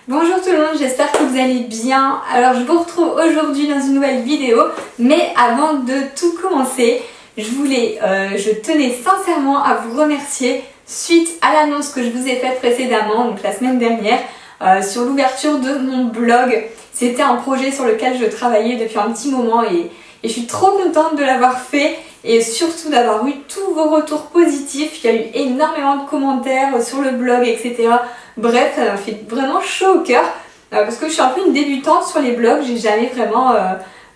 Bonjour tout le monde, j'espère que vous allez bien. Alors je vous retrouve aujourd'hui dans une nouvelle vidéo, mais avant de tout commencer, je tenais sincèrement à vous remercier suite à l'annonce que je vous ai faite précédemment, donc la semaine dernière, sur l'ouverture de mon blog. C'était un projet sur lequel je travaillais depuis un petit moment et je suis trop contente de l'avoir fait et surtout d'avoir eu tous vos retours positifs. Il y a eu énormément de commentaires sur le blog, etc. Bref, ça m'a fait vraiment chaud au cœur parce que je suis un peu une débutante sur les blogs. J'ai jamais vraiment,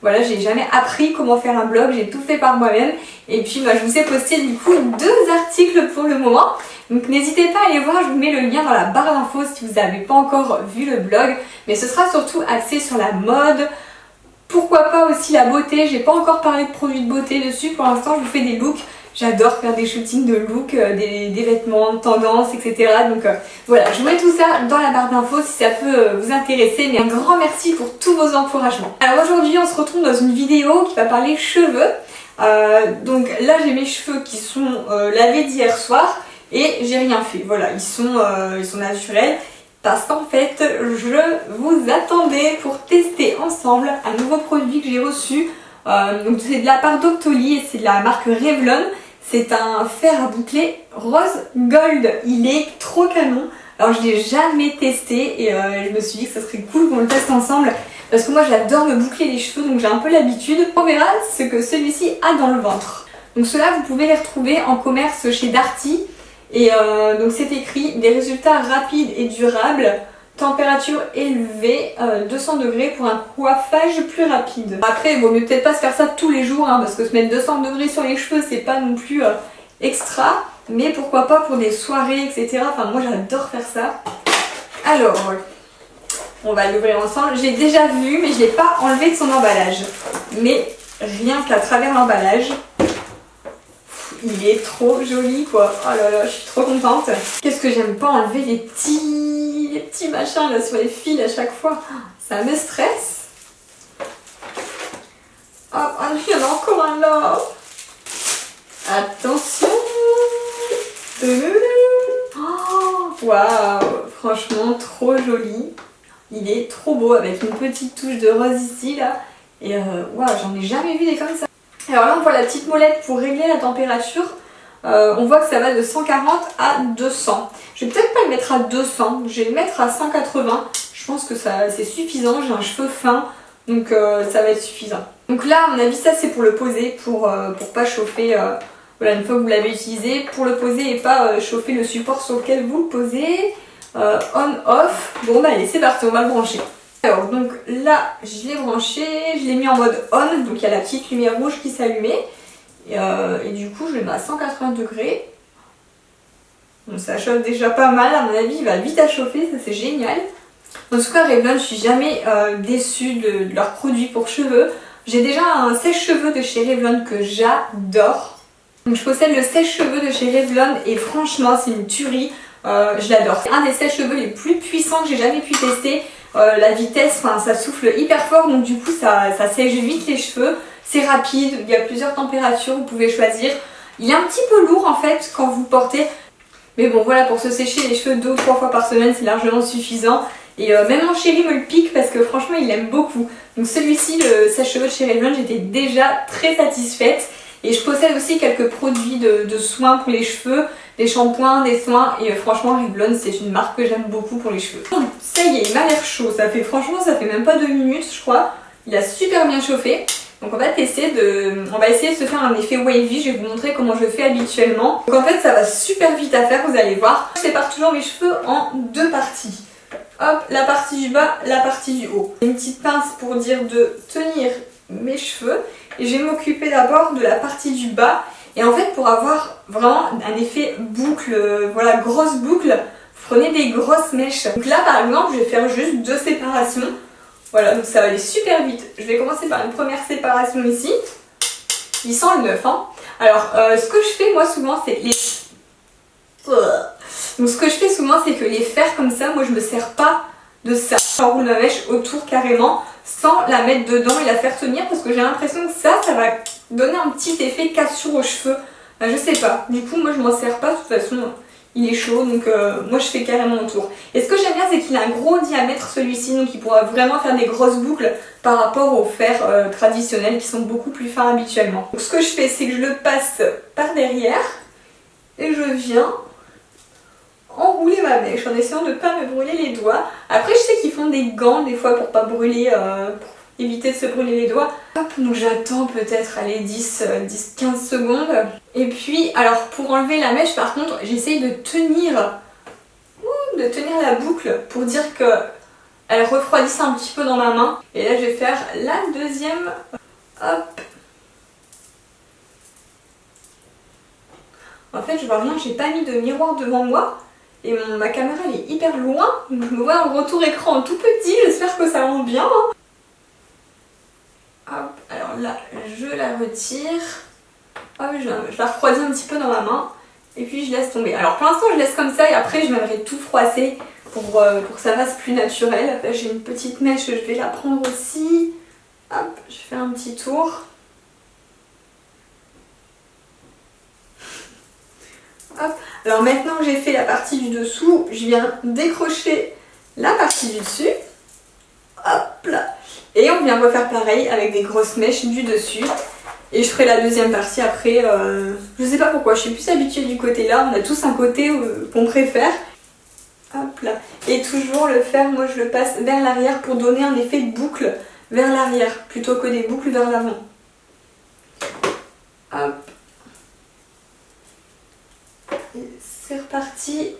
j'ai jamais appris comment faire un blog. J'ai tout fait par moi-même et puis je vous ai posté du coup 2 articles pour le moment. Donc n'hésitez pas à aller voir, je vous mets le lien dans la barre d'infos si vous n'avez pas encore vu le blog. Mais ce sera surtout axé sur la mode. Pourquoi pas aussi la beauté, j'ai pas encore parlé de produits de beauté dessus, pour l'instant je vous fais des looks, j'adore faire des shootings de looks, des vêtements, de tendances, etc. Donc voilà, je vous mets tout ça dans la barre d'infos si ça peut vous intéresser, mais un grand merci pour tous vos encouragements. Alors aujourd'hui on se retrouve dans une vidéo qui va parler cheveux, donc là j'ai mes cheveux qui sont lavés d'hier soir et j'ai rien fait, voilà, ils sont naturels. Parce qu'en fait, je vous attendais pour tester ensemble un nouveau produit que j'ai reçu. Donc c'est de la part d'Octoly et c'est de la marque Revlon. C'est un fer à boucler rose gold. Il est trop canon. Alors je ne l'ai jamais testé et je me suis dit que ça serait cool qu'on le teste ensemble. Parce que moi j'adore me boucler les cheveux, donc j'ai un peu l'habitude. On verra ce que celui-ci a dans le ventre. Donc ceux-là, vous pouvez les retrouver en commerce chez Darty. Et donc c'est écrit des résultats rapides et durables, température élevée, 200 degrés pour un coiffage plus rapide. Après il vaut mieux peut-être pas se faire ça tous les jours parce que se mettre 200 degrés sur les cheveux c'est pas non plus extra, mais pourquoi pas pour des soirées, etc. Enfin moi j'adore faire ça. Alors on va l'ouvrir ensemble, j'ai déjà vu mais je l'ai pas enlevé de son emballage, mais rien qu'à travers l'emballage il est trop joli quoi. Oh là là, je suis trop contente. Qu'est-ce que j'aime pas enlever les petits machins là sur les fils à chaque fois. Ça me stresse. Hop, il y en a encore un là. Attention. Waouh, franchement trop joli. Il est trop beau avec une petite touche de rose ici là. Et waouh, j'en ai jamais vu des comme ça. Alors là on voit la petite molette pour régler la température, on voit que ça va de 140 à 200. Je vais peut-être pas le mettre à 200, je vais le mettre à 180, je pense que c'est suffisant, j'ai un cheveu fin, donc ça va être suffisant. Donc là à mon avis ça c'est pour le poser, pour pas chauffer, voilà, une fois que vous l'avez utilisé, pour le poser et pas chauffer le support sur lequel vous le posez, on-off. Bon bah allez c'est parti, on va le brancher. Alors donc là je l'ai branché, je l'ai mis en mode on, donc il y a la petite lumière rouge qui s'allumait et du coup je le mets à 180 degrés. Donc ça chauffe déjà pas mal, à mon avis il va vite à chauffer, ça c'est génial. En tout cas Revlon, je suis jamais déçue de leurs produits pour cheveux. J'ai déjà un sèche-cheveux de chez Revlon que j'adore. Donc je possède le sèche-cheveux de chez Revlon et franchement c'est une tuerie, je l'adore. C'est un des sèche-cheveux les plus puissants que j'ai jamais pu tester. La vitesse, ça souffle hyper fort donc du coup ça sèche vite les cheveux, c'est rapide, il y a plusieurs températures, vous pouvez choisir. Il est un petit peu lourd en fait quand vous le portez, mais bon voilà, pour se sécher les cheveux 2 ou 3 fois par semaine c'est largement suffisant. Et même mon chéri me le pique parce que franchement il l'aime beaucoup. Donc celui-ci, le sèche-cheveux de chez Revlon, j'étais déjà très satisfaite. Et je possède aussi quelques produits de soins pour les cheveux, des shampoings, des soins, et franchement Revlon c'est une marque que j'aime beaucoup pour les cheveux. Bon, ça y est, il m'a l'air chaud, ça fait même pas 2 minutes je crois, il a super bien chauffé. Donc on va essayer de se faire un effet wavy, je vais vous montrer comment je fais habituellement. Donc en fait ça va super vite à faire, vous allez voir. Je sépare toujours mes cheveux en 2 parties. Hop, la partie du bas, la partie du haut. Une petite pince pour dire de tenir mes cheveux. Et je vais m'occuper d'abord de la partie du bas. Et en fait pour avoir vraiment un effet boucle, voilà, grosse boucle, vous prenez des grosses mèches. Donc là par exemple je vais faire juste 2 séparations. Voilà, donc ça va aller super vite. Je vais commencer par une première séparation ici. Il sent le neuf hein. Alors ce que je fais moi souvent c'est les... Donc ce que je fais souvent c'est que les faire comme ça, moi je me sers pas de ça. J'enroule ma mèche autour carrément sans la mettre dedans et la faire tenir parce que j'ai l'impression que ça va donner un petit effet cassure aux cheveux. Je sais pas, du coup moi je m'en sers pas, de toute façon il est chaud, donc moi je fais carrément le tour. Et ce que j'aime bien, c'est qu'il a un gros diamètre celui-ci, donc il pourra vraiment faire des grosses boucles par rapport aux fers traditionnels qui sont beaucoup plus fins habituellement. Donc ce que je fais, c'est que je le passe par derrière et je viens enrouler ma mèche en essayant de ne pas me brûler les doigts. Après, je sais qu'ils font des gants des fois pour pas brûler, pour éviter de se brûler les doigts. Hop, donc j'attends peut-être allez 10-15 secondes. Et puis, alors pour enlever la mèche, par contre, j'essaye de tenir la boucle pour dire que elle refroidisse un petit peu dans ma main. Et là, je vais faire la deuxième. Hop. En fait, je vois rien, j'ai pas mis de miroir devant moi. Et ma caméra elle est hyper loin, donc je me vois en retour écran tout petit, j'espère que ça rend bien. Hein. Hop, alors là, je la retire. Hop, je la refroidis un petit peu dans ma main. Et puis je laisse tomber. Alors pour l'instant je laisse comme ça et après je viendrai tout froisser pour que ça fasse plus naturel. Là j'ai une petite mèche, je vais la prendre aussi. Hop, je fais un petit tour. Hop. Alors maintenant que j'ai fait la partie du dessous, je viens décrocher la partie du dessus. Hop là. Et on vient refaire pareil avec des grosses mèches du dessus. Et je ferai la deuxième partie après. Je sais pas pourquoi, je suis plus habituée du côté là. On a tous un côté qu'on préfère. Hop là. Et toujours le fer, moi je le passe vers l'arrière pour donner un effet de boucle vers l'arrière plutôt que des boucles vers l'avant. Hop. C'est reparti.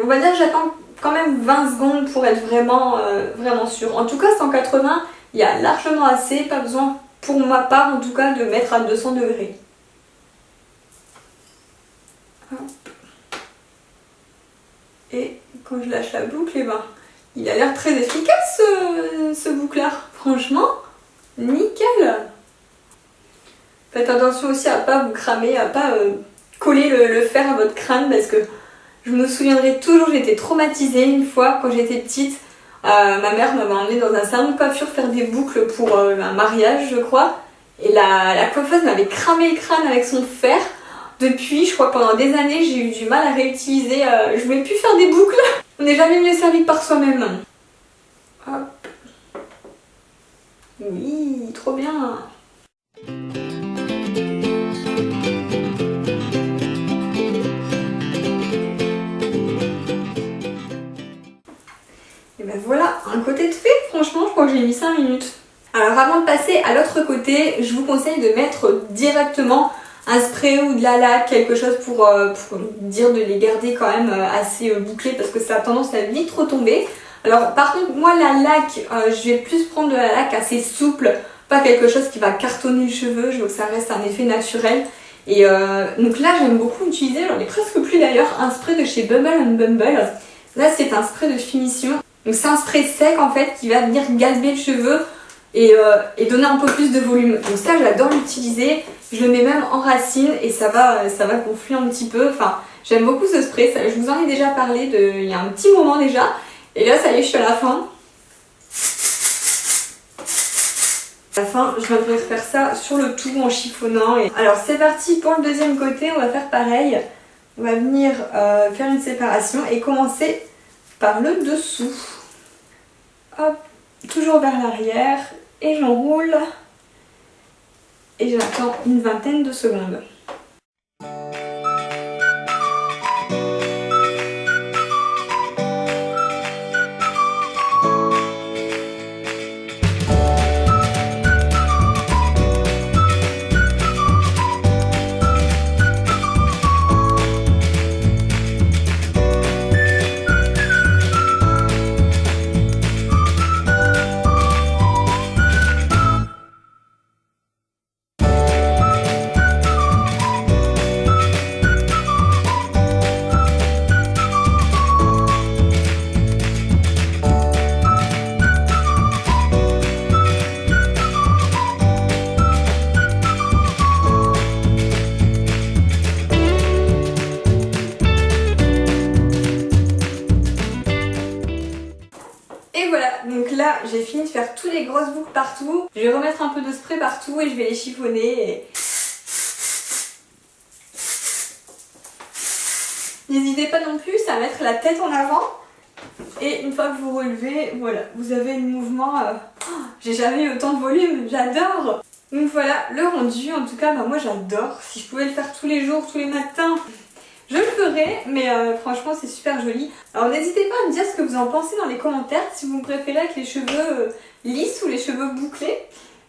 On va dire que j'attends quand même 20 secondes pour être vraiment sûre. En tout cas 180, il y a largement assez, pas besoin pour ma part en tout cas de mettre à 200 degrés. Hop. Et quand je lâche la boucle, eh ben, il a l'air très efficace ce bouclard. Franchement, nickel. Faites attention aussi à pas vous cramer, à pas coller le fer à votre crâne parce que je me souviendrai toujours, j'étais traumatisée une fois quand j'étais petite. Ma mère m'avait emmenée dans un salon de coiffure faire des boucles pour un mariage je crois. Et la coiffeuse m'avait cramé le crâne avec son fer. Depuis, je crois que pendant des années, j'ai eu du mal à réutiliser. Je ne voulais plus faire des boucles. On n'est jamais mieux servi que par soi-même. Hop. Oui, trop bien. Et ben voilà, un côté de fait, franchement, je crois que j'ai mis 5 minutes. Alors avant de passer à l'autre côté, je vous conseille de mettre directement un spray ou de la laque, quelque chose pour dire de les garder quand même assez bouclés parce que ça a tendance à vite retomber. Alors par contre, moi la laque, je vais plus prendre de la laque assez souple, pas quelque chose qui va cartonner le cheveu, je veux que ça reste un effet naturel. Et donc là j'aime beaucoup utiliser, j'en ai presque plus d'ailleurs, un spray de chez Bumble & Bumble. Là c'est un spray de finition. Donc c'est un spray sec en fait qui va venir galber le cheveu et donner un peu plus de volume. Donc ça j'adore l'utiliser, je le mets même en racine et ça va gonfler un petit peu. Enfin j'aime beaucoup ce spray, ça, je vous en ai déjà parlé il y a un petit moment déjà. Et là ça y est, je suis à la fin. À la fin je viendrai refaire ça sur le tout en chiffonnant. Alors c'est parti pour le deuxième côté, on va faire pareil. On va venir faire une séparation et commencer par le dessous. Hop, toujours vers l'arrière et j'enroule et j'attends une vingtaine de secondes. Donc là j'ai fini de faire toutes les grosses boucles partout. Je vais remettre un peu de spray partout et je vais les chiffonner. N'hésitez pas non plus à mettre la tête en avant. Et une fois que vous relevez, voilà, vous avez le mouvement. J'ai jamais eu autant de volume, j'adore. Donc voilà, le rendu, en tout cas, moi j'adore. Si je pouvais le faire tous les jours, tous les matins, je le ferais, mais franchement c'est super joli. Alors n'hésitez pas à me dire ce que vous en pensez dans les commentaires, si vous préférez avec les cheveux lisses ou les cheveux bouclés.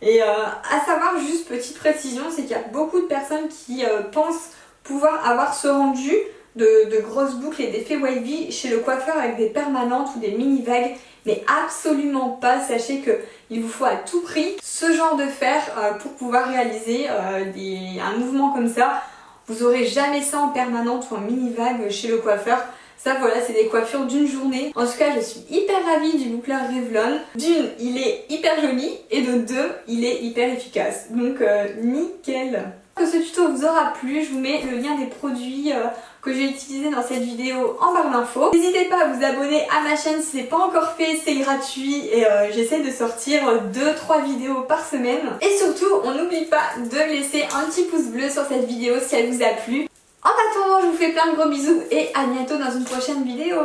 Et à savoir, juste petite précision, c'est qu'il y a beaucoup de personnes qui pensent pouvoir avoir ce rendu de grosses boucles et d'effets wavy chez le coiffeur avec des permanentes ou des mini vagues, mais absolument pas. Sachez que il vous faut à tout prix ce genre de fer pour pouvoir réaliser un mouvement comme ça. Vous aurez jamais ça en permanente ou en mini vague chez le coiffeur. Ça voilà, c'est des coiffures d'une journée. En tout cas, je suis hyper ravie du boucleur Revlon. D'une, il est hyper joli et de deux, il est hyper efficace. Donc nickel. Que ce tuto vous aura plu, je vous mets le lien des produits que j'ai utilisés dans cette vidéo en barre d'infos. N'hésitez pas à vous abonner à ma chaîne si ce n'est pas encore fait, c'est gratuit et j'essaie de sortir 2-3 vidéos par semaine. Et surtout, on n'oublie pas de laisser un petit pouce bleu sur cette vidéo si elle vous a plu. En attendant, je vous fais plein de gros bisous et à bientôt dans une prochaine vidéo.